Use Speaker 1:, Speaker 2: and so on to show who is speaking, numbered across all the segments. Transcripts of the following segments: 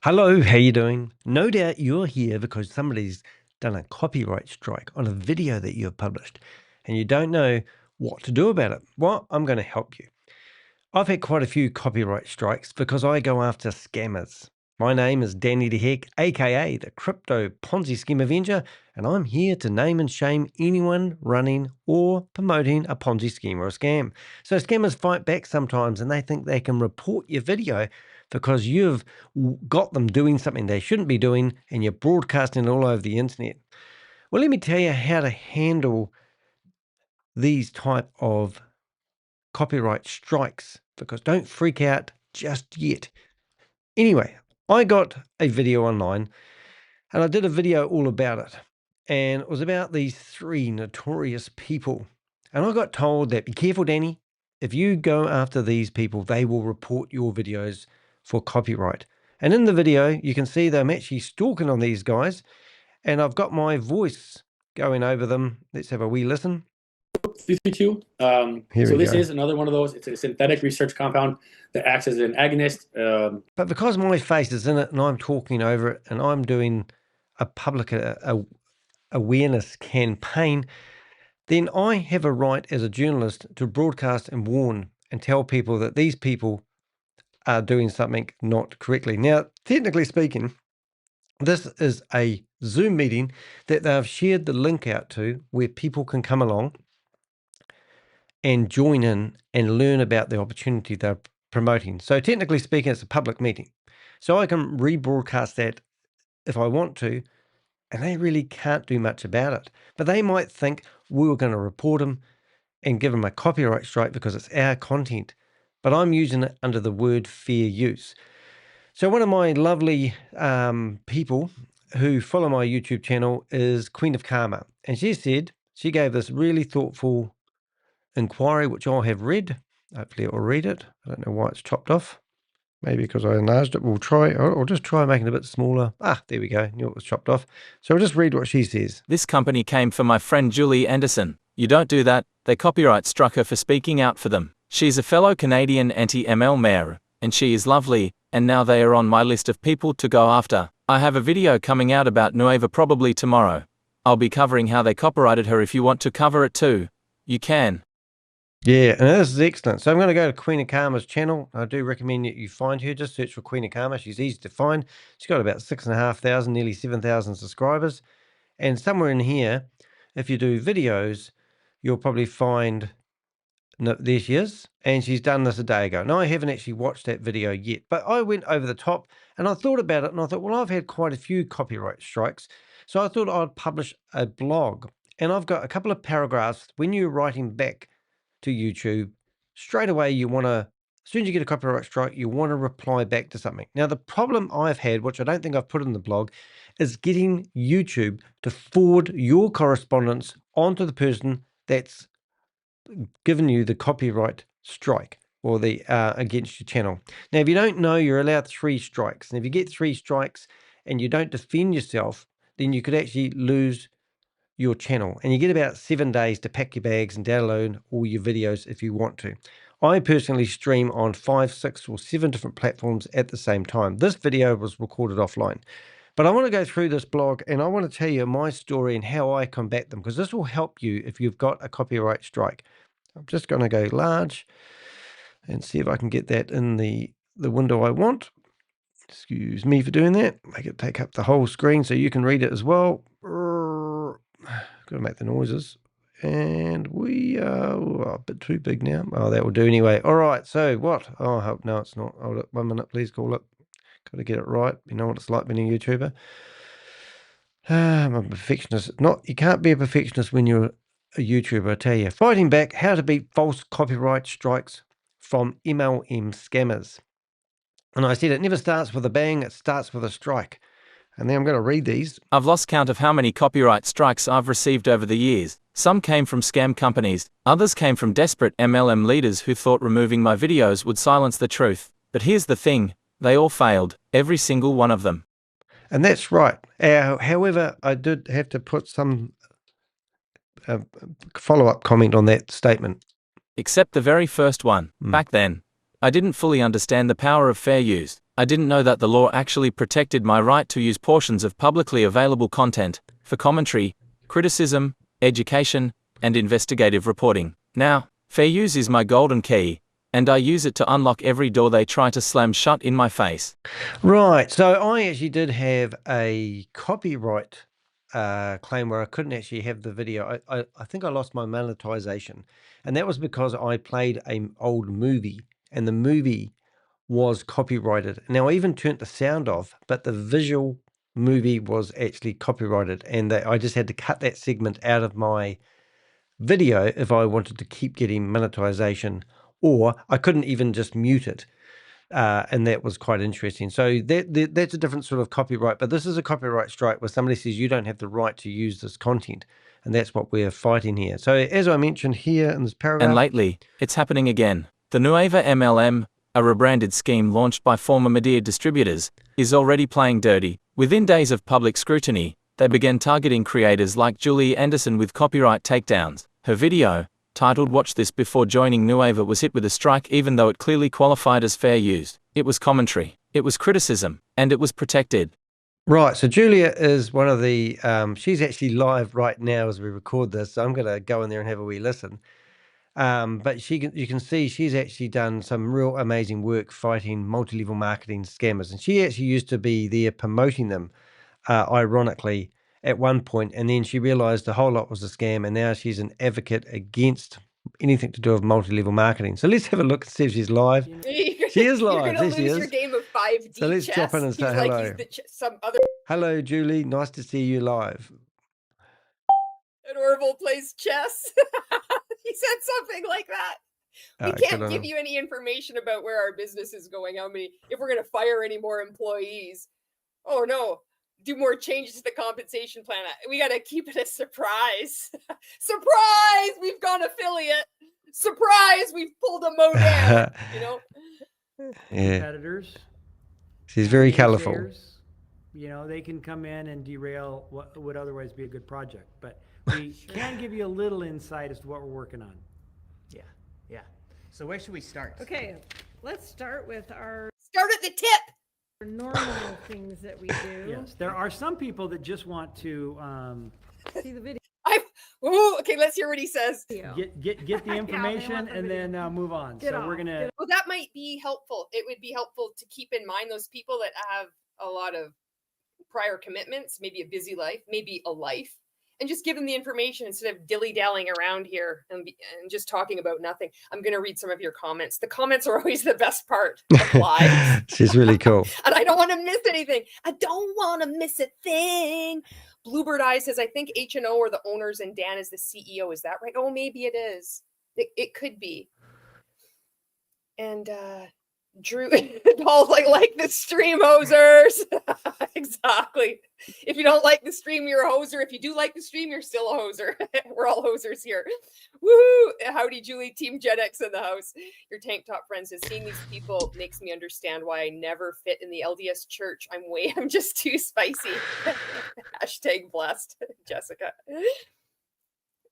Speaker 1: Hello, how you doing? No doubt you're here because somebody's done a copyright strike on a video that you have published and you don't know what to do about it. Well, I'm going to help you. I've had quite a few copyright strikes because I go after scammers. My name is Danny the Heck, aka the Crypto Ponzi Scheme Avenger, and I'm here to name and shame anyone running or promoting a Ponzi scheme or a scam. So scammers fight back sometimes and they think they can report your video because you've got them doing something they shouldn't be doing and you're broadcasting it all over the internet. Well, let me tell you how to handle these type of copyright strikes because don't freak out just yet. Anyway, I got a video online and I did a video all about it. And it was about these three notorious people. And I got told that be careful, Danny. If you go after these people, they will report your videos for copyright. And in the video, you can see that I'm actually stalking on these guys and I've got my voice going over them. Let's have a wee listen.
Speaker 2: 332.
Speaker 1: Here
Speaker 2: So
Speaker 1: we
Speaker 2: this
Speaker 1: go.
Speaker 2: is another one of those. It's a synthetic research compound that acts as an agonist.
Speaker 1: But because my face is in it and I'm talking over it and I'm doing a public awareness campaign, then I have a right as a journalist to broadcast and warn and tell people that these people are doing something not correctly. Now, technically speaking, this is a Zoom meeting that they've shared the link out to where people can come along and join in and learn about the opportunity they're promoting. So technically speaking, it's a public meeting. So I can rebroadcast that if I want to, and they really can't do much about it. But they might think we were going to report them and give them a copyright strike because it's our content. But I'm using it under the word fair use. So one of my lovely people who follow my YouTube channel is Queen of Karma. And she gave this really thoughtful inquiry, which I have read. Hopefully it will read it. I don't know why it's chopped off. Maybe because I enlarged it. We'll try, or just try making it a bit smaller. Ah, there we go. Knew it was chopped off. So I'll just read what she says.
Speaker 3: This company came for my friend Julie Anderson. You don't do that. They copyright struck her for speaking out for them. She's a fellow Canadian anti-ML mayor, and she is lovely, and now they are on my list of people to go after. I have a video coming out about Nueva probably tomorrow. I'll be covering how they copyrighted her. If you want to cover it too, you can.
Speaker 1: Yeah, and this is excellent. So I'm going to go to Queen of Karma's channel. I do recommend that you find her. Just search for Queen of Karma. She's easy to find. She's got about 6,500, nearly 7,000 subscribers. And somewhere in here, if you do videos, you'll probably find, no, there she is. And she's done this a day ago. Now, I haven't actually watched that video yet, but I went over the top and I thought about it and I thought, well, I've had quite a few copyright strikes. So I thought I'd publish a blog. And I've got a couple of paragraphs when you're writing back to YouTube, straight away you want to, as soon as you get a copyright strike, you want to reply back to something. Now, the problem I've had, which I don't think I've put in the blog, is getting YouTube to forward your correspondence onto the person that's given you the copyright strike or the against your channel. Now, if you don't know, you're allowed 3 strikes. And if you get 3 strikes and you don't defend yourself, then you could actually lose your channel, and you get about 7 days to pack your bags and download all your videos if you want to. I personally stream on 5, 6 or 7 different platforms at the same time. This video was recorded offline, but I want to go through this blog and I want to tell you my story and how I combat them, because this will help you if you've got a copyright strike. I'm just going to go large and see if I can get that in the window I want. Excuse me for doing that. Make it take up the whole screen so you can read it as well. Got to make the noises. And we are a bit too big now. Oh, that will do anyway. All right. So what? Oh, I hope no, it's not. Hold it 1 minute, please. Call it. Got to get it right. You know what it's like being a YouTuber. I'm a perfectionist. You can't be a perfectionist when you're a YouTuber, I tell you. Fighting back, how to beat false copyright strikes from MLM scammers. And I said it never starts with a bang, it starts with a strike. And then I'm going to read these.
Speaker 3: I've lost count of how many copyright strikes I've received over the years. Some came from scam companies, others came from desperate MLM leaders who thought removing my videos would silence the truth. But here's the thing, they all failed, every single one of them.
Speaker 1: And that's right. However, I did have to put some follow-up comment on that statement.
Speaker 3: Except the very first one. Back then, I didn't fully understand the power of fair use. I didn't know that the law actually protected my right to use portions of publicly available content for commentary, criticism, education, and investigative reporting. Now, fair use is my golden key, and I use it to unlock every door they try to slam shut in my face.
Speaker 1: Right. So I actually did have a copyright claim where I couldn't actually have the video. I think I lost my monetization, and that was because I played an old movie, and the movie was copyrighted. Now I even turned the sound off, but the visual movie was actually copyrighted, and I just had to cut that segment out of my video if I wanted to keep getting monetization, or I couldn't even just mute it. And that was quite interesting. So that's a different sort of copyright, but this is a copyright strike where somebody says you don't have the right to use this content, and that's what we're fighting here. So as I mentioned here in this paragraph,
Speaker 3: And lately, it's happening again. The Nueva MLM, a rebranded scheme launched by former Media distributors, is already playing dirty. Within days of public scrutiny, they began targeting creators like Julie Anderson with copyright takedowns. Her video, titled "Watch This Before Joining Nueva," was hit with a strike even though it clearly qualified as fair use. It was commentary, it was criticism, and it was protected.
Speaker 1: Right, so Julia is one of the, she's actually live right now as we record this, so I'm going to go in there and have a wee listen. But you can see she's actually done some real amazing work fighting multi-level marketing scammers, and she actually used to be there promoting them, ironically, at one point, and then she realized the whole lot was a scam, and now she's an advocate against anything to do with multi-level marketing. So let's have a look and see if she's live. She is live.
Speaker 4: You're going to lose your game of 5D
Speaker 1: So let's
Speaker 4: chess.
Speaker 1: drop in and say
Speaker 4: He's
Speaker 1: hello.
Speaker 4: Like he's some other.
Speaker 1: Hello, Julie. Nice to see you live.
Speaker 4: And Orville plays chess. He said something like that. We can't give you any information about where our business is going, if we're going to fire any more employees. Oh, no. Do more changes to the compensation plan. We got to keep it a surprise. Surprise! We've gone affiliate. Surprise! We've pulled a mo down. You know?
Speaker 1: Yeah.
Speaker 5: Competitors.
Speaker 1: She's very colorful.
Speaker 5: You know, they can come in and derail what would otherwise be a good project. But we can give you a little insight as to what we're working on.
Speaker 6: Yeah, yeah. So where should we start?
Speaker 7: Okay, let's start with our
Speaker 4: Start at the tip.
Speaker 7: normal things that we do.
Speaker 5: Yes, there are some people that just want to
Speaker 7: See the video.
Speaker 4: Okay, let's hear what he says.
Speaker 5: get the information and then move on.
Speaker 7: Get
Speaker 5: So
Speaker 7: off,
Speaker 5: we're gonna.
Speaker 4: Well, that might be helpful. It would be helpful to keep in mind those people that have a lot of prior commitments, maybe a busy life, maybe a life, and just give them the information instead of dilly-dallying around here and just talking about nothing. I'm going to read some of your comments. The comments are always the best part of live.
Speaker 1: She's really cool.
Speaker 4: And I don't want to miss anything. I don't want to miss a thing. Bluebird Eye says, I think H&O are the owners and Dan is the CEO. Is that right? Oh, maybe it is. It could be. And Drew, Paul's like the stream hosers. Exactly. If you don't like the stream, you're a hoser. If you do like the stream, you're still a hoser. We're all hosers here. Woo! Howdy, Julie. Team Gen X in the house. Your tank top friend says, seeing these people makes me understand why I never fit in the LDS church. I'm just too spicy. Hashtag blessed, Jessica.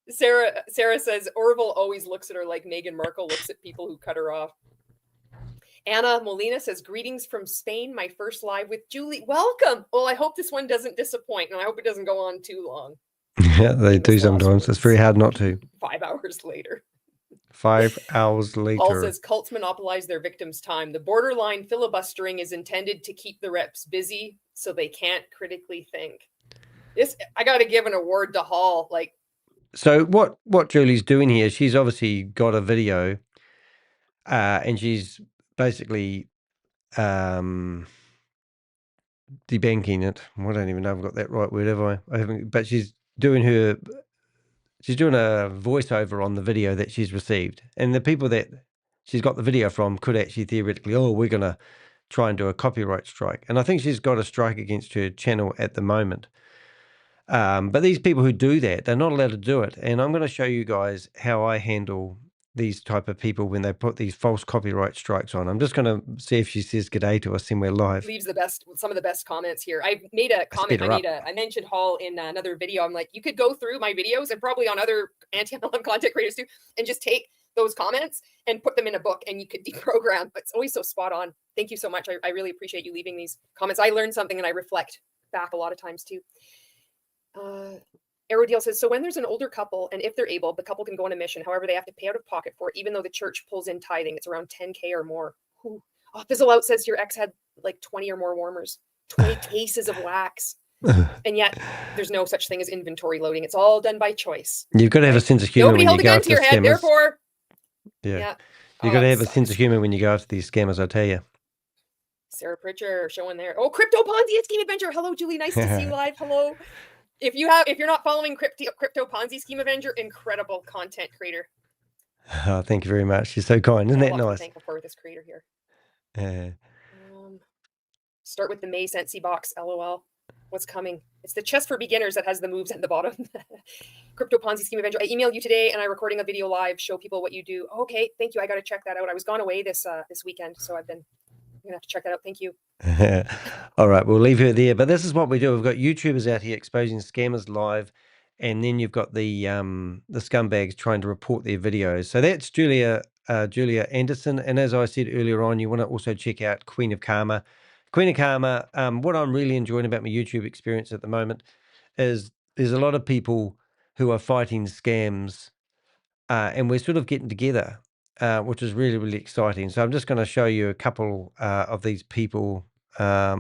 Speaker 4: Sarah says, Orville always looks at her like Meghan Markle looks at people who cut her off. Anna Molina says, greetings from Spain, my first live with Julie. Welcome. Well, I hope this one doesn't disappoint, and I hope it doesn't go on too long.
Speaker 1: Yeah, they do sometimes. It's very hard not to.
Speaker 4: 5 hours later.
Speaker 1: 5 hours later.
Speaker 4: Paul says, cults monopolize their victims' time. The borderline filibustering is intended to keep the reps busy so they can't critically think. I got to give an award to Hall.
Speaker 1: So what Julie's doing here, she's obviously got a video, and she's basically debanking it. I don't even know if I've got that right word, have I? I haven't, but she's doing a voiceover on the video that she's received. And the people that she's got the video from could actually theoretically, we're going to try and do a copyright strike. And I think she's got a strike against her channel at the moment. But these people who do that, they're not allowed to do it. And I'm going to show you guys how I handle these type of people when they put these false copyright strikes on. I'm just going to see if she says g'day to us and we're live.
Speaker 4: Leaves some of the best comments here. I made a comment. I mentioned Hall in another video. I'm like, you could go through my videos and probably on other anti-MLM content creators too, and just take those comments and put them in a book, and you could deprogram. But it's always so spot on. Thank you so much. I really appreciate you leaving these comments. I learned something and I reflect back a lot of times too. Aerodale says, so when there's an older couple, and if they're able, the couple can go on a mission. However, they have to pay out of pocket for it, even though the church pulls in tithing. It's around 10K or more. Ooh. Oh, Fizzle Out says your ex had like 20 or more warmers, 20 cases of wax. And yet there's no such thing as inventory loading. It's all done by choice.
Speaker 1: You've got to have a sense of humor
Speaker 4: Nobody
Speaker 1: when
Speaker 4: held
Speaker 1: you
Speaker 4: a
Speaker 1: go
Speaker 4: gun
Speaker 1: after
Speaker 4: to your head,
Speaker 1: scammers.
Speaker 4: therefore.
Speaker 1: Yeah. You've got to have a sense of humor when you go after these scammers, I tell you.
Speaker 4: Sarah Pritchard showing there. Oh, Crypto Ponzi Scheme Avenger. Hello, Julie. Nice to see you live. Hello. If you're not following Crypto Ponzi Scheme Avenger, incredible content creator.
Speaker 1: Oh, thank you very much. You're so kind. Isn't that nice?
Speaker 4: Thankful for this creator here.
Speaker 1: Yeah.
Speaker 4: Start with the May Sensi box. LOL. What's coming? It's the chess for beginners that has the moves at the bottom. Crypto Ponzi Scheme Avenger. I emailed you today, and I'm recording a video live. Show people what you do. Okay, thank you. I got to check that out. I was gone away this weekend, so I'm gonna have to check that out. Thank you.
Speaker 1: All right, we'll leave her there. But this is what we do. We've got YouTubers out here exposing scammers live, and then you've got the scumbags trying to report their videos. So that's Julia Anderson. And as I said earlier on, you want to also check out Queen of Karma. Queen of Karma, what I'm really enjoying about my YouTube experience at the moment is there's a lot of people who are fighting scams, and we're sort of getting together, which is really, really exciting. So I'm just going to show you a couple of these people at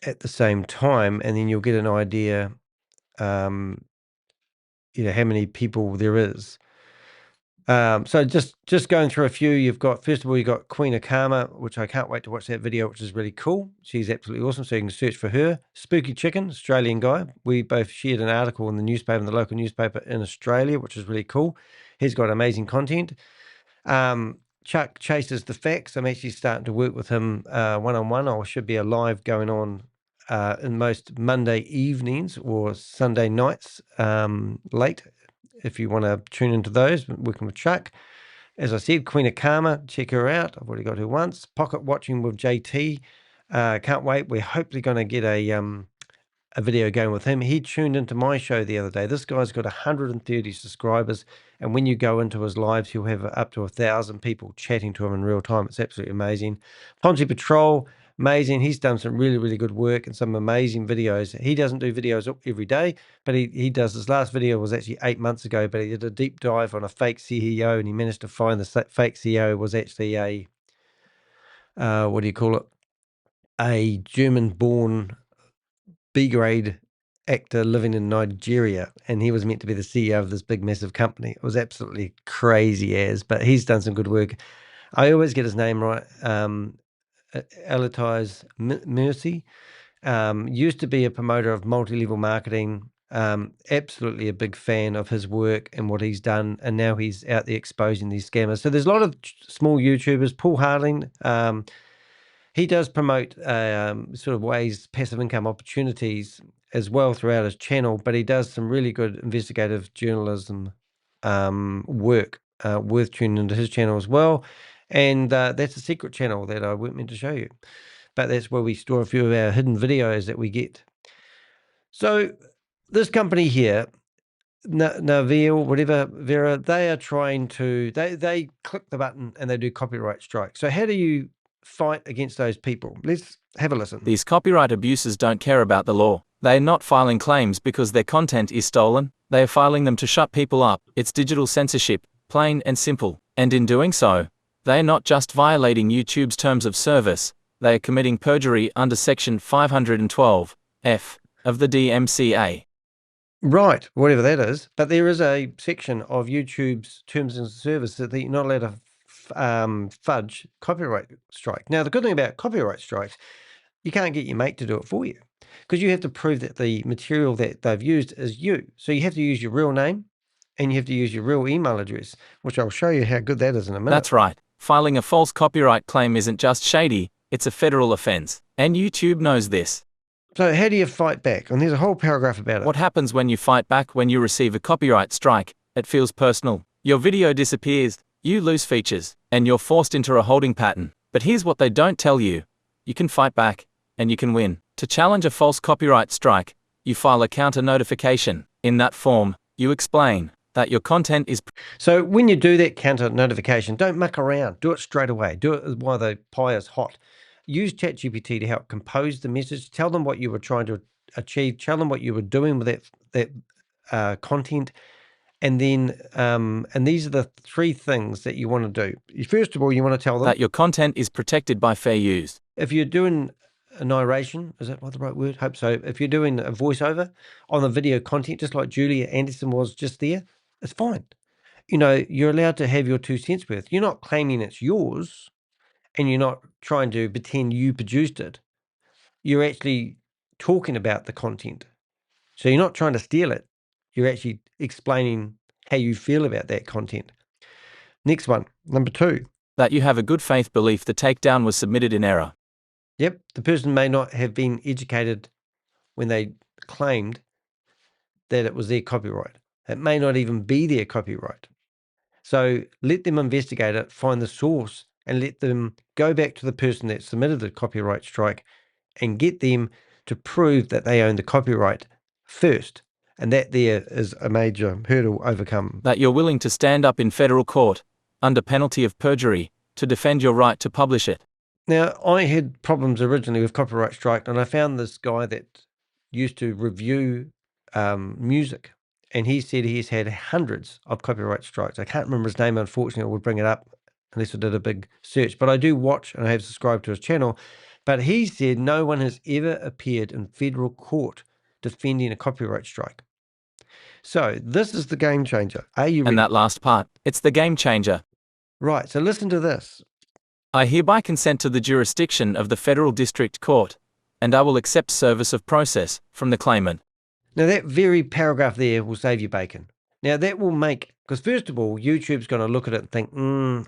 Speaker 1: the same time, and then you'll get an idea, how many people there is. So just going through a few, first of all, you've got Queen of Karma, which I can't wait to watch that video, which is really cool. She's absolutely awesome. So you can search for her. Spooky Chicken, Australian guy. We both shared an article in the newspaper, in the local newspaper in Australia, which is really cool. He's got amazing content. Chuck Chases the Facts. I'm actually starting to work with him one-on-one. Or should be a live going on in most Monday evenings or Sunday nights late. If you want to tune into those, working with Chuck. As I said, Queen of Karma, check her out. I've already got her once. Pocket Watching with JT. Can't wait. We're hopefully going to get a video going with him. He tuned into my show the other day. This guy's got 130 subscribers, and when you go into his lives, he'll have up to 1,000 people chatting to him in real time. It's absolutely amazing. Ponzi Patrol, amazing. He's done some really, really good work and some amazing videos. He doesn't do videos every day, but he does. His last video was actually 8 months ago, but he did a deep dive on a fake CEO, and he managed to find the fake CEO was actually a, what do you call it? A German-born B-grade actor living in Nigeria, and he was meant to be the CEO of this big, massive company. It was absolutely crazy but he's done some good work. I always get his name right. Alatize Mercy, used to be a promoter of multi-level marketing, absolutely a big fan of his work and what he's done, and now he's out there exposing these scammers. So there's a lot of small YouTubers. Paul Harding, he does promote sort of passive income opportunities as well throughout his channel, but he does some really good investigative journalism work, worth tuning into his channel as well. And that's a secret channel that I weren't meant to show you, but that's where we store a few of our hidden videos that we get. So this company here, Nueva, Vera, they are trying to, they click the button and they do copyright strike. So how do you fight against those people? Let's have a listen.
Speaker 3: These copyright abusers don't care about the law. They are not filing claims because their content is stolen. They are filing them to shut people up. It's digital censorship, plain and simple. And in doing so, they are not just violating YouTube's terms of service, they are committing perjury under Section 512F of the DMCA.
Speaker 1: Right, whatever that is. But there is a section of YouTube's terms of service that you're not allowed to fudge copyright strike. Now, the good thing about copyright strikes, you can't get your mate to do it for you, because you have to prove that the material that they've used is you. So you have to use your real name, and you have to use your real email address, which I'll show you how good that is in a minute.
Speaker 3: That's right. Filing a false copyright claim isn't just shady, it's a federal offense. And YouTube knows this.
Speaker 1: So how do you fight back? And there's a whole paragraph about it.
Speaker 3: What happens when you fight back when you receive a copyright strike? It feels personal. Your video disappears, you lose features, and you're forced into a holding pattern. But here's what they don't tell you. You can fight back, and you can win. To challenge a false copyright strike, you file a counter notification. In that form, you explain, That your content is
Speaker 1: So when you do that counter notification, don't muck around. Do it straight away. Do it while the pie is hot. Use ChatGPT to help compose the message. Tell them what you were trying to achieve. Tell them what you were doing with that content. And then, and these are the 3 things that you want to do. First of all, you want to tell them
Speaker 3: that your content is protected by fair use.
Speaker 1: if you're doing a narration, is that what the right word? Hope so. If you're doing a voiceover on the video content, just like Julia Anderson was just there, it's fine. You know, you're allowed to have your 2 cents worth. You're not claiming it's yours, and you're not trying to pretend you produced it. You're actually talking about the content. So you're not trying to steal it. You're actually explaining how you feel about that content. Next one, number 2.
Speaker 3: That you have a good faith belief the takedown was submitted in error.
Speaker 1: Yep, the person may not have been educated when they claimed that it was their copyright. It may not even be their copyright. So let them investigate it, find the source, and let them go back to the person that submitted the copyright strike and get them to prove that they own the copyright first. And that there is a major hurdle overcome.
Speaker 3: That you're willing to stand up in federal court, under penalty of perjury, to defend your right to publish it.
Speaker 1: Now, I had problems originally with copyright strike, and I found this guy that used to review music, and he said he's had hundreds of copyright strikes. I can't remember his name, unfortunately. I would bring it up unless I did a big search, but I do watch and I have subscribed to his channel. But he said no one has ever appeared in federal court defending a copyright strike. So this is the game changer. Are you ready?
Speaker 3: And that last part, it's the game changer.
Speaker 1: Right, so listen to this.
Speaker 3: I hereby consent to the jurisdiction of the Federal District Court, and I will accept service of process from the claimant.
Speaker 1: Now that very paragraph there will save you bacon. Now that will make, because first of all, YouTube's going to look at it and think,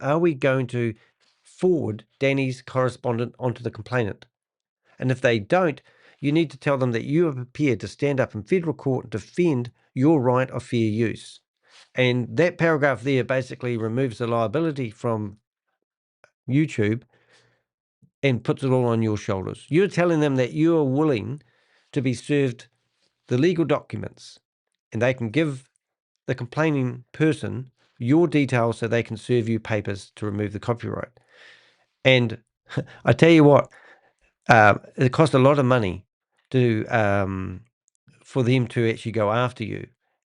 Speaker 1: are we going to forward Danny's correspondent onto the complainant? And if they don't, you need to tell them that you are prepared to stand up in federal court and defend your right of fair use. And that paragraph there basically removes the liability from YouTube and puts it all on your shoulders. You're telling them that you are willing to be served the legal documents, and they can give the complaining person your details so they can serve you papers to remove the copyright. And I tell you what, it costs a lot of money to for them to actually go after you.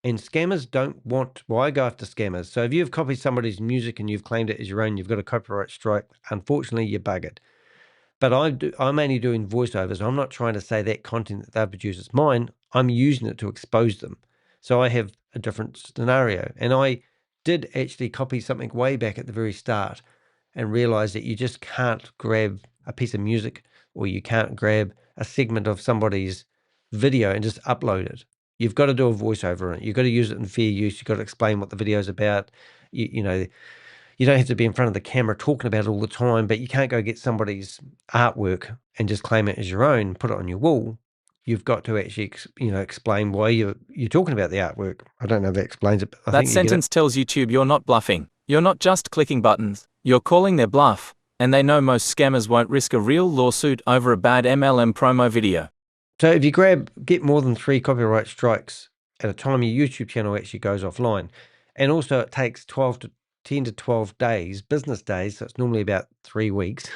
Speaker 1: And scammers don't want, well, I go after scammers. So if you've copied somebody's music and you've claimed it as your own, you've got a copyright strike, unfortunately, you're buggered. But I'm only doing voiceovers. I'm not trying to say that content that they produce is mine. I'm using it to expose them. So I have a different scenario. And I did actually copy something way back at the very start and realize that you just can't grab a piece of music, or you can't grab a segment of somebody's video and just upload it. You've got to do a voiceover on it. You've got to use it in fair use. You've got to explain what the video is about. You know, you don't have to be in front of the camera talking about it all the time, but you can't go get somebody's artwork and just claim it as your own, put it on your wall. You've got to actually, explain why you're talking about the artwork. I don't know if that explains it, but I
Speaker 3: That
Speaker 1: think you get it.
Speaker 3: sentence tells YouTube you're not bluffing. You're not just clicking buttons. You're calling their bluff, and they know most scammers won't risk a real lawsuit over a bad MLM promo video.
Speaker 1: So if you get more than 3 copyright strikes at a time, your YouTube channel actually goes offline. And also it takes 10 to 12 days, business days, so it's normally about 3 weeks,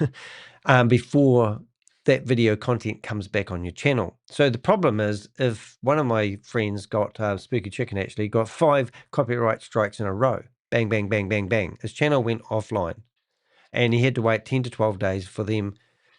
Speaker 1: before that video content comes back on your channel. So the problem is, if one of my friends got, Spooky Chicken actually, got 5 copyright strikes in a row, bang, bang, bang, bang, bang, his channel went offline. And he had to wait 10 to 12 days for them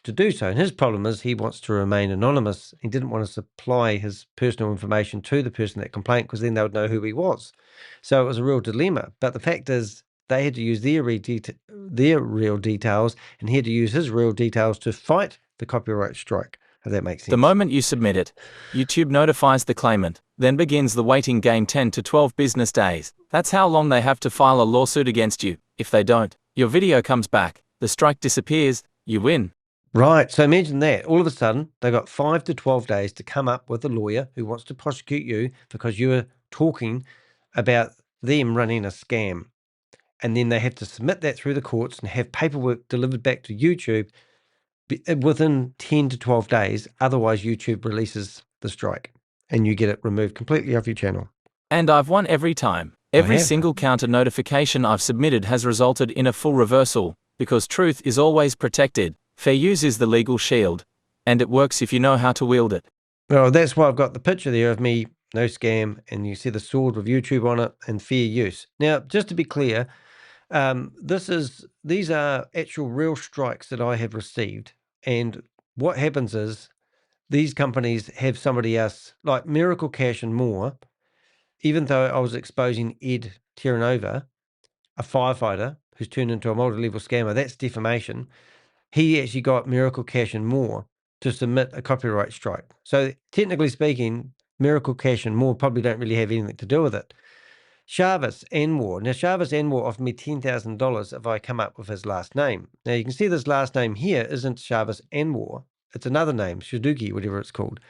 Speaker 1: to do so. And his problem is he wants to remain anonymous. He didn't want to supply his personal information to the person that complained, because then they would know who he was. So it was a real dilemma. But the fact is, they had to use their real details, and he had to use his real details to fight the copyright strike, if that makes sense.
Speaker 3: The moment you submit it, YouTube notifies the claimant, then begins the waiting game 10 to 12 business days. That's how long they have to file a lawsuit against you. If they don't, your video comes back, the strike disappears, you win.
Speaker 1: Right, so imagine that. All of a sudden, they got 5 to 12 days to come up with a lawyer who wants to prosecute you because you were talking about them running a scam. And then they have to submit that through the courts and have paperwork delivered back to YouTube within 10 to 12 days. Otherwise, YouTube releases the strike and you get it removed completely off your channel.
Speaker 3: And I've won every time. Every
Speaker 1: have.
Speaker 3: single counter notification I've submitted has resulted in a full reversal, because truth is always protected, fair use is the legal shield, and it works if you know how to wield it.
Speaker 1: Well, that's why I've got the picture there of me, no scam, and you see the sword with YouTube on it and fair use. Now, just to be clear, these are actual real strikes that I have received. And what happens is these companies have somebody else, like Miracle Cash and more, even though I was exposing Ed Terranova, a firefighter who's turned into a multi-level scammer, that's defamation. He actually got Miracle Cash and more to submit a copyright strike. So technically speaking, Miracle Cash and more probably don't really have anything to do with it. Shavis Anwar. Now, Shavis Anwar offered me $10,000 if I come up with his last name. Now, you can see this last name here isn't Shavis Anwar. It's another name, Shaduki, whatever it's called.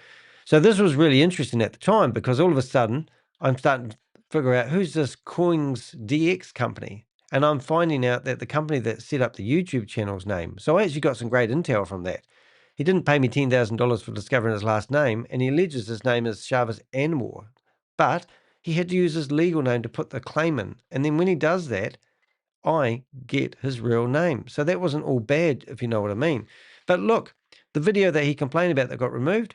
Speaker 1: So this was really interesting at the time because all of a sudden I'm starting to figure out who's this Coins DX company. And I'm finding out that the company that set up the YouTube channel's name. So I actually got some great intel from that. He didn't pay me $10,000 for discovering his last name, and he alleges his name is Shavis Anwar. But he had to use his legal name to put the claim in. And then when he does that, I get his real name. So that wasn't all bad, if you know what I mean. But look, the video that he complained about that got removed,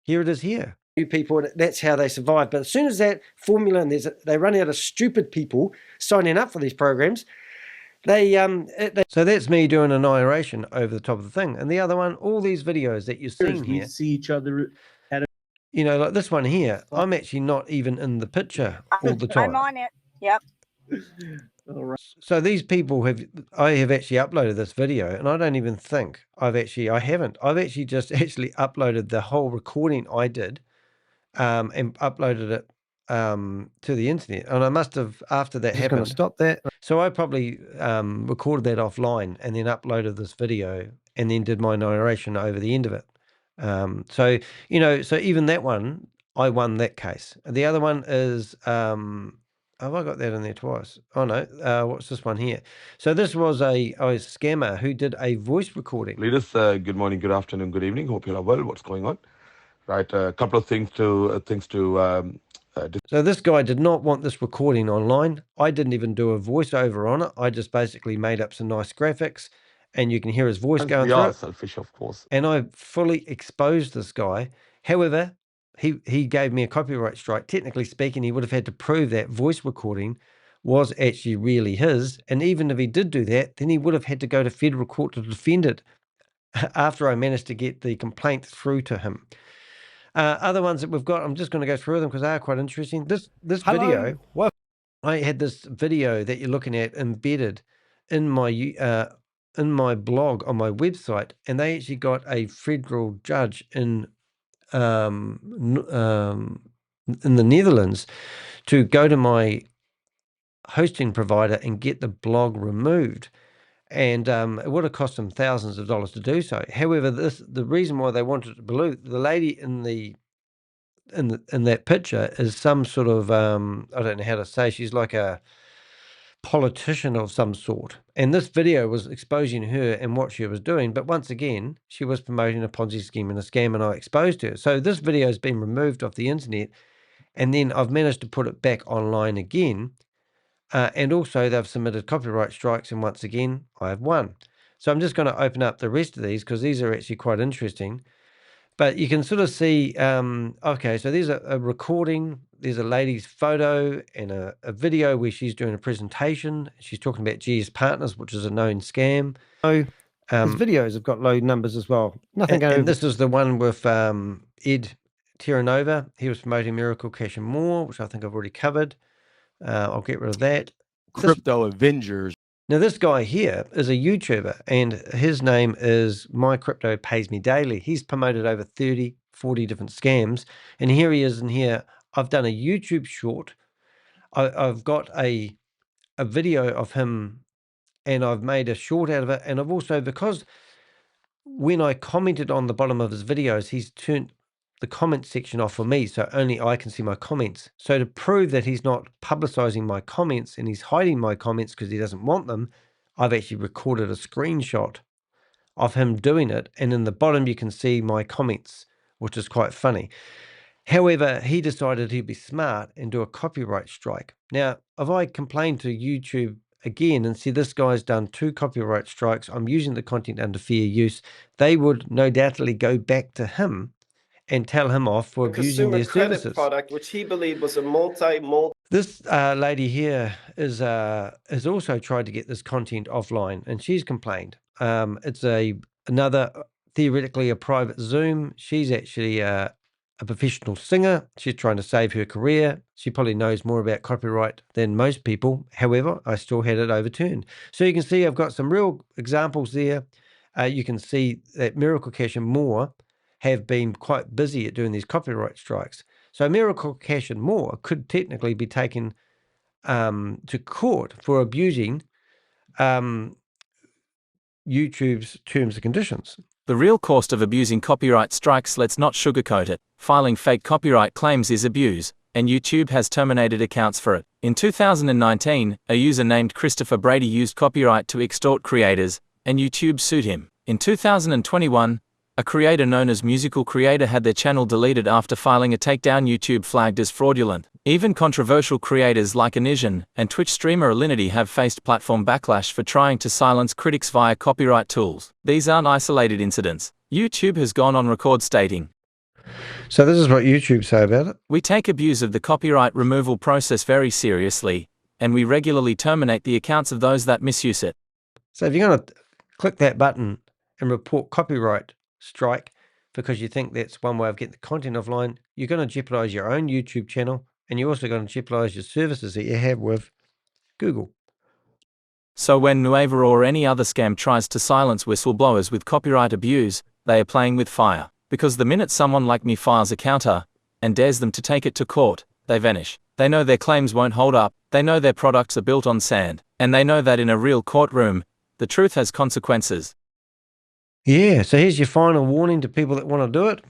Speaker 1: here it is here. People, that's how they survive. But as soon as that formula and they run out of stupid people signing up for these programs, so that's me doing a narration over the top of the thing. And the other one, all these videos that you're seeing here,
Speaker 8: you see each other at a
Speaker 1: you know, like this one here, I'm actually not even in the picture all the time.
Speaker 9: I'm on it. Yep.
Speaker 8: all right.
Speaker 1: So these people I have actually uploaded this video, and I don't even think I've actually just uploaded the whole recording I did, and uploaded it to the internet. And I must have, after that happened, going to stop that. So I probably recorded that offline and then uploaded this video and then did my narration over the end of it. So, you know, so even that one, I won that case. The other one is, have I got that in there twice? Oh no, what's this one here? So this was a scammer who did a voice recording.
Speaker 10: Leaders, good morning, good afternoon, good evening. Hope you're well. What's going on? Right, a couple of things to
Speaker 1: So this guy did not want this recording online. I didn't even do a voiceover on it. I just basically made up some nice graphics, and you can hear his voice going
Speaker 10: we
Speaker 1: through
Speaker 10: are
Speaker 1: it.
Speaker 10: selfish, of course.
Speaker 1: And I fully exposed this guy. However, he gave me a copyright strike. Technically speaking, he would have had to prove that voice recording was actually really his. And even if he did do that, then he would have had to go to federal court to defend it after I managed to get the complaint through to him. Other ones that we've got, I'm just going to go through them because they are quite interesting. This video, I had this video that you're looking at embedded in my blog on my website, and they actually got a federal judge in the Netherlands to go to my hosting provider and get the blog removed. And it would have cost them thousands of dollars to do so. However, the reason why they wanted to blue, the lady in that picture is some sort of I don't know how to say, she's like a politician of some sort. And this video was exposing her and what she was doing. But once again, she was promoting a Ponzi scheme and a scam, and I exposed her. So this video has been removed off the internet, and then I've managed to put it back online again. And also they've submitted copyright strikes, and once again, I have won. So I'm just going to open up the rest of these because these are actually quite interesting. But you can sort of see, okay, so there's a recording, there's a lady's photo and a video where she's doing a presentation. She's talking about GS Partners, which is a known scam. His videos have got low numbers as well. Nothing going. And this is the one with Ed Terranova. He was promoting Miracle Cash and More, which I think I've already covered. I'll get rid of that.
Speaker 11: Crypto Avengers.
Speaker 1: Now, this guy here is a YouTuber, and his name is My Crypto Pays Me Daily. He's promoted over 30, 40 different scams. And here he is in here. I've done a YouTube short. I've got a video of him, and I've made a short out of it. And I've also, because when I commented on the bottom of his videos, he's turned the comment section off for me, so only I can see my comments. So to prove that he's not publicizing my comments and he's hiding my comments because he doesn't want them, I've actually recorded a screenshot of him doing it, and in the bottom you can see my comments, which is quite funny. However, he decided he'd be smart and do a copyright strike. Now, if I complained to YouTube again and said, this guy's done 2 copyright strikes, I'm using the content under fair use, they would no doubtly go back to him and tell him off for abusing their services.
Speaker 9: Product, which he believed was a
Speaker 1: This lady here is has also tried to get this content offline, and she's complained. It's another theoretically a private Zoom. She's actually a professional singer. She's trying to save her career. She probably knows more about copyright than most people. However, I still had it overturned. So you can see I've got some real examples there. You can see that Miracle Cash and More have been quite busy at doing these copyright strikes. So Miracle Cash and More could technically be taken to court for abusing YouTube's terms and conditions.
Speaker 3: The real cost of abusing copyright strikes, let's not sugarcoat it. Filing fake copyright claims is abuse, and YouTube has terminated accounts for it. In 2019, a user named Christopher Brady used copyright to extort creators, and YouTube sued him. In 2021, a creator known as Musical Creator had their channel deleted after filing a takedown. YouTube flagged as fraudulent. Even controversial creators like Anision and Twitch streamer Alinity have faced platform backlash for trying to silence critics via copyright tools. These aren't isolated incidents. YouTube has gone on record stating,
Speaker 1: so this is what YouTube say about it.
Speaker 3: We take abuse of the copyright removal process very seriously, and we regularly terminate the accounts of those that misuse it.
Speaker 1: So if you're going to click that button and report copyright strike because you think that's one way of getting the content offline, you're going to jeopardize your own YouTube channel, and you're also going to jeopardize your services that you have with Google.
Speaker 3: So when Nueva or any other scam tries to silence whistleblowers with copyright abuse, they are playing with fire. Because the minute someone like me files a counter and dares them to take it to court, they vanish. They know their claims won't hold up, they know their products are built on sand, and they know that in a real courtroom, the truth has consequences.
Speaker 1: Yeah, so here's your final warning to people that want to do it.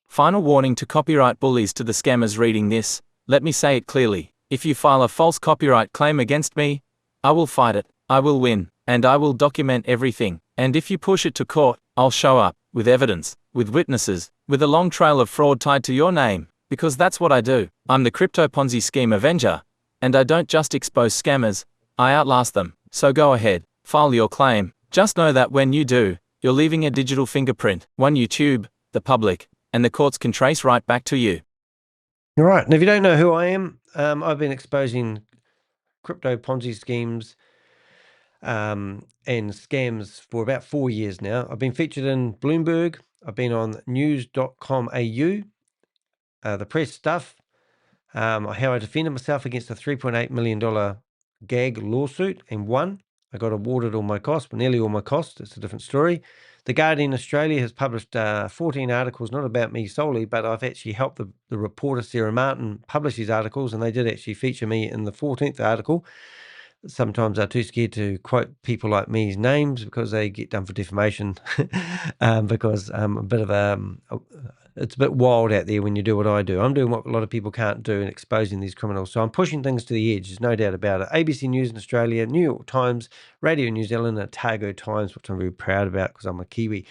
Speaker 3: Final warning to copyright bullies, to the scammers reading this. Let me say it clearly. If you file a false copyright claim against me, I will fight it, I will win, and I will document everything. And if you push it to court, I'll show up, with evidence, with witnesses, with a long trail of fraud tied to your name, because that's what I do. I'm the crypto Ponzi scheme Avenger, and I don't just expose scammers, I outlast them. So go ahead, file your claim. Just know that when you do, you're leaving a digital fingerprint, one YouTube, the public, and the courts can trace right back to you.
Speaker 1: All right, and if you don't know who I am, I've been exposing crypto Ponzi schemes and scams for about 4 years now. I've been featured in Bloomberg. I've been on news.com.au, the press stuff, how I defended myself against a $3.8 million gag lawsuit and won. I got awarded all my costs, but nearly all my costs. It's a different story. The Guardian Australia has published 14 articles, not about me solely, but I've actually helped the reporter Sarah Martin publish these articles, and they did actually feature me in the 14th article. Sometimes they're too scared to quote people like me's names because they get done for defamation. Because it's a bit wild out there when you do what I do. I'm doing what a lot of people can't do and exposing these criminals. So I'm pushing things to the edge. There's no doubt about it. ABC News in Australia, New York Times, Radio New Zealand, and Otago Times, which I'm very proud about because I'm a Kiwi.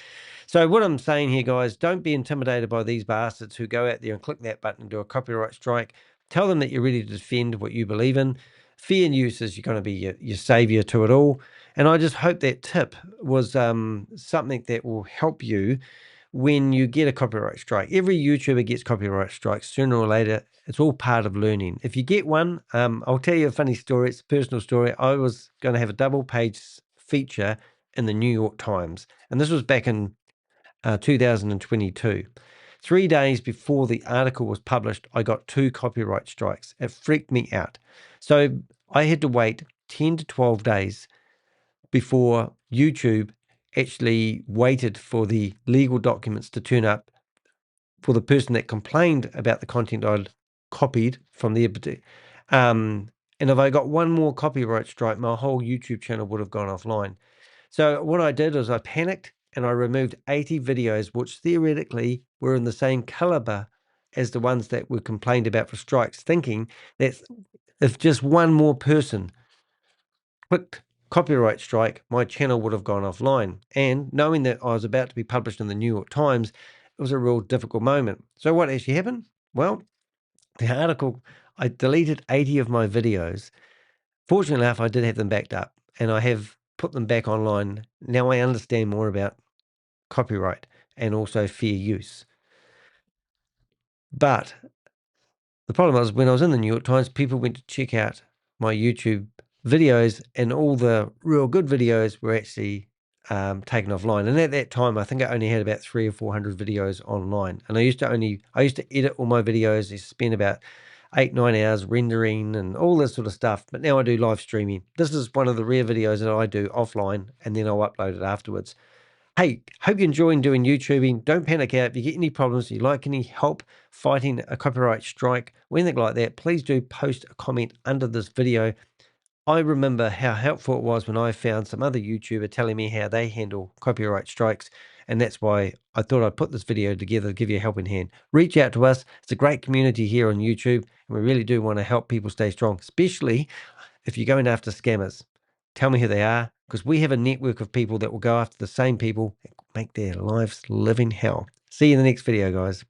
Speaker 1: So what I'm saying here, guys, don't be intimidated by these bastards who go out there and click that button and do a copyright strike. Tell them that you're ready to defend what you believe in. Fair use is going to be your savior to it all. And I just hope that tip was something that will help you when you get a copyright strike. Every YouTuber gets copyright strikes sooner or later. It's all part of learning. If you get one, I'll tell you a funny story. It's a personal story. I was going to have a double-page feature in the New York Times, and this was back in 2022. 3 days before the article was published, I got 2 copyright strikes. It freaked me out. So I had to wait 10 to 12 days before YouTube actually waited for the legal documents to turn up for the person that complained about the content I'd copied from their and if I got one more copyright strike, my whole YouTube channel would have gone offline. So what I did is I panicked and I removed 80 videos, which theoretically were in the same caliber as the ones that were complained about for strikes, thinking that if just one more person clicked copyright strike, my channel would have gone offline. And knowing that I was about to be published in the New York Times, it was a real difficult moment. So what actually happened? Well, the article, I deleted 80 of my videos. Fortunately enough, I did have them backed up, and I have put them back online. Now I understand more about copyright and also fair use. But the problem was, when I was in the New York Times, people went to check out my YouTube videos, and all the real good videos were actually taken offline. And at that time, I think I only had about 300 or 400 videos online. And I used to edit all my videos. I used to spend about 8-9 hours rendering and all this sort of stuff. But now I do live streaming. This is one of the rare videos that I do offline, and then I'll upload it afterwards. Hey, hope you're enjoying doing YouTubing. Don't panic out. If you get any problems, you like any help fighting a copyright strike or anything like that, please do post a comment under this video. I remember how helpful it was when I found some other YouTuber telling me how they handle copyright strikes, and that's why I thought I'd put this video together to give you a helping hand. Reach out to us. It's a great community here on YouTube, and we really do want to help people stay strong, especially if you're going after scammers. Tell me who they are, because we have a network of people that will go after the same people and make their lives living hell. See you in the next video, guys.